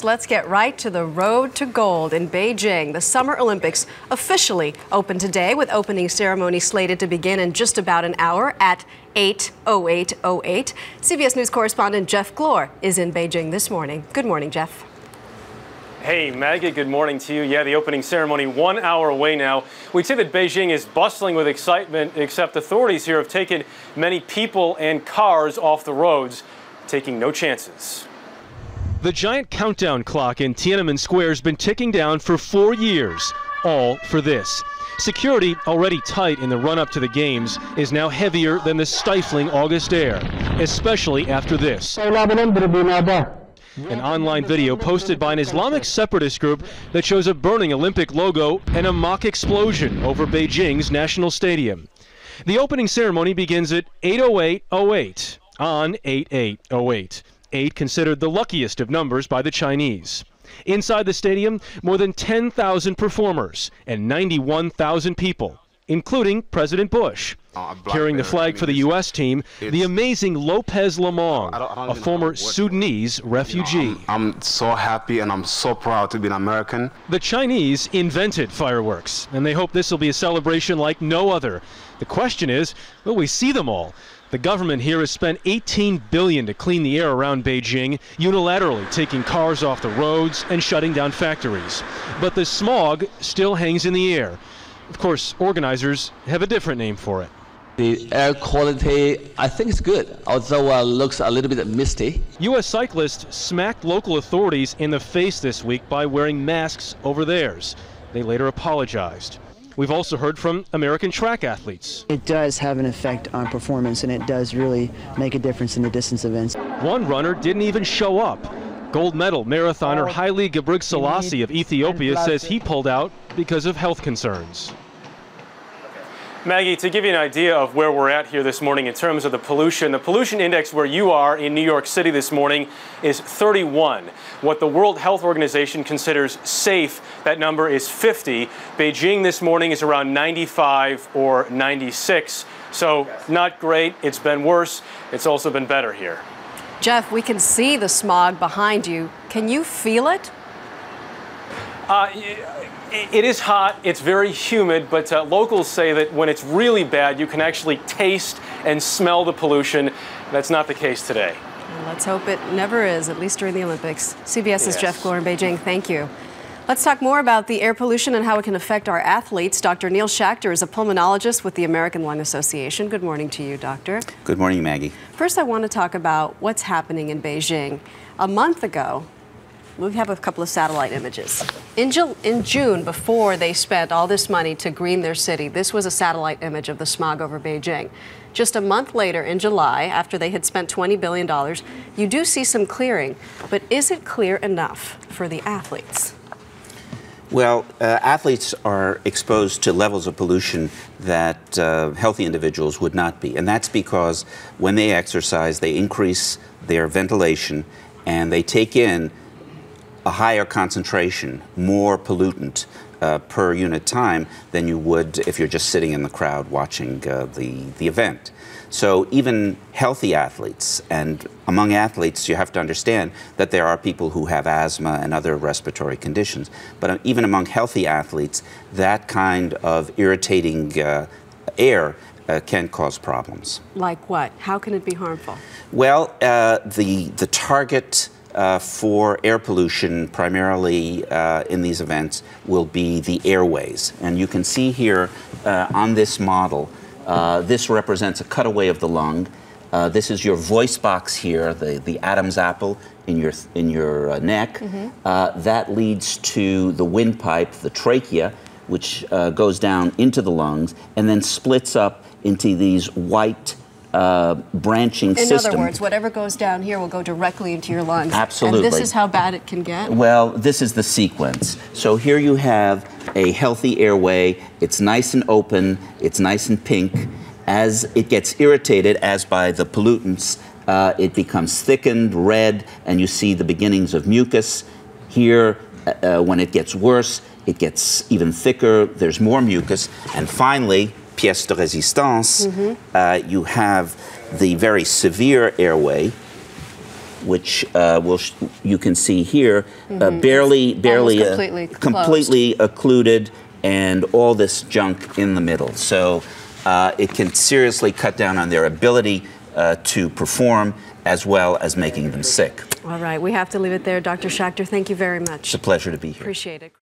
sports, let's get right to the road to gold in Beijing. The Summer Olympics officially open today, with opening ceremony slated to begin in just about an hour at 8:08:08. CBS News correspondent Jeff Glor is in Beijing this morning. Good morning, Jeff. Hey, Maggie, good morning to you. Yeah, the opening ceremony 1 hour away now. We'd say that Beijing is bustling with excitement, except authorities here have taken many people and cars off the roads, taking no chances. The giant countdown clock in Tiananmen Square has been ticking down for 4 years, all for this. Security, already tight in the run-up to the games, is now heavier than the stifling August air, especially after this. An online video posted by an Islamic separatist group that shows a burning Olympic logo and a mock explosion over Beijing's national stadium. The opening ceremony begins at 8:08:08 on 8/8/08. 8 considered the luckiest of numbers by the Chinese. Inside the stadium, more than 10,000 performers and 91,000 people, including President Bush. Carrying the flag for the U.S. team, the amazing Lopez Lamong, a former Sudanese refugee. I'm so happy and I'm so proud to be an American. The Chinese invented fireworks, and they hope this will be a celebration like no other. The question is, will we see them all? The government here has spent $18 billion to clean the air around Beijing, unilaterally taking cars off the roads and shutting down factories. But the smog still hangs in the air. Of course, organizers have a different name for it. The air quality, I think it's good, although looks a little bit misty. U.S. cyclists smacked local authorities in the face this week by wearing masks over theirs. They later apologized. We've also heard from American track athletes. It does have an effect on performance, and it does really make a difference in the distance events. One runner didn't even show up. Gold medal marathoner Haile Gebrselassie of Ethiopia says he pulled out because of health concerns. Maggie, to give you an idea of where we're at here this morning in terms of the pollution index where you are in New York City this morning is 31. What the World Health Organization considers safe, that number is 50. Beijing this morning is around 95 or 96. So not great. It's been worse. It's also been better here. Jeff, we can see the smog behind you. Can you feel it? It is hot, it's very humid, but locals say that when it's really bad, you can actually taste and smell the pollution. That's not the case today. Well, let's hope it never is, at least during the Olympics. CBS's Jeff Glor in Beijing, thank you. Let's talk more about the air pollution and how it can affect our athletes. Dr. Neil Schachter is a pulmonologist with the American Lung Association. Good morning to you, doctor. Good morning, Maggie. First, I want to talk about what's happening in Beijing. A month ago, we have a couple of satellite images. In June, before they spent all this money to green their city, this was a satellite image of the smog over Beijing. Just a month later, in July, after they had spent $20 billion, you do see some clearing. But is it clear enough for the athletes? Well, athletes are exposed to levels of pollution that healthy individuals would not be. And that's because when they exercise, they increase their ventilation and they take in a higher concentration, more pollutant per unit time than you would if you're just sitting in the crowd watching the event. So even healthy athletes, and among athletes you have to understand that there are people who have asthma and other respiratory conditions, but even among healthy athletes, that kind of irritating air can cause problems. Like what? How can it be harmful? Well, the target for air pollution, primarily in these events, will be the airways. And you can see here on this model, this represents a cutaway of the lung. This is your voice box here, the Adam's apple in your neck. That leads to the windpipe, the trachea, which goes down into the lungs and then splits up into these white branching system. In other words, whatever goes down here will go directly into your lungs. Absolutely. And this is how bad it can get? Well, this is the sequence. So here you have a healthy airway. It's nice and open. It's nice and pink. As it gets irritated, as by the pollutants, it becomes thickened, red, and you see the beginnings of mucus. Here, when it gets worse, it gets even thicker. There's more mucus. And finally, pièce de résistance, you have the very severe airway, which you can see here, barely completely occluded, and all this junk in the middle. So it can seriously cut down on their ability to perform, as well as making them sick. All right, we have to leave it there. Dr. Schachter, thank you very much. It's a pleasure to be here. Appreciate it.